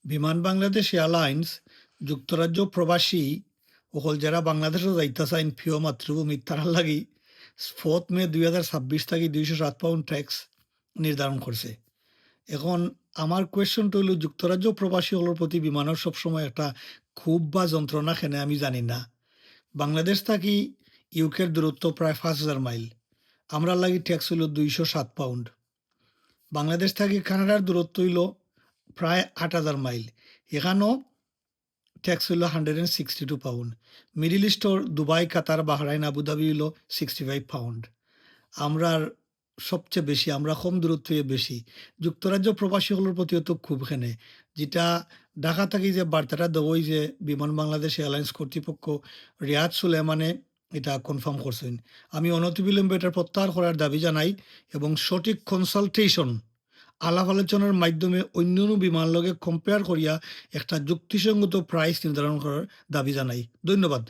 বিমান বাংলাদেশ এয়ারলাইন্স যুক্তরাজ্য প্রবাসী অকল যারা বাংলাদেশও যাইতা চাইন প্রিয় মাতৃভূমি তারার লাগি 4 মে 2026 থাকি 207 পাউন্ড ট্যাক্স নির্ধারণ করছে। এখন আমার কোয়েশ্চনটা হইল যুক্তরাজ্য প্রবাসী হলোর প্রতি বিমানের সবসময় একটা ক্ষোভ বা যন্ত্রণা খেনে আমি জানি না। বাংলাদেশ থাকি ইউকের দূরত্ব প্রায় 5,000 মাইল। আমরা লাগি ট্যাক্স হইল 207 পাউন্ড। বাংলাদেশ থাকি কানাডার দূরত্ব হইল প্রায় 8,000 মাইল। এখানেও ট্যাক্স হইল 162 পাউন্ড। মিডিল ইস্টর দুবাই, কাতার, বাহরাইন, আবুধাবি হইল 65 পাউন্ড। আমরার সবচেয়ে বেশি, আমরা কম দূরত্ব বেশি। যুক্তরাজ্য প্রবাসী হলোর প্রতিও তো খুব খেনে, যেটা ঢাকা থাকি যে বার্তাটা দেবই যে বিমান বাংলাদেশ এয়ারলাইন্স কর্তৃপক্ষ রিয়াদ সুলেমানে এটা কনফার্ম করছেন। আমি অনতিবিলম্বে এটার প্রত্যাহার করার দাবি জানাই এবং সঠিক কনসালটেশন আলাপ আলোচনার মাধ্যমে অন্যান্য বিমান লগে কম্পেয়ার করিয়া একটা যুক্তিসঙ্গত প্রাইস নির্ধারণ করার দাবি জানাই। ধন্যবাদ।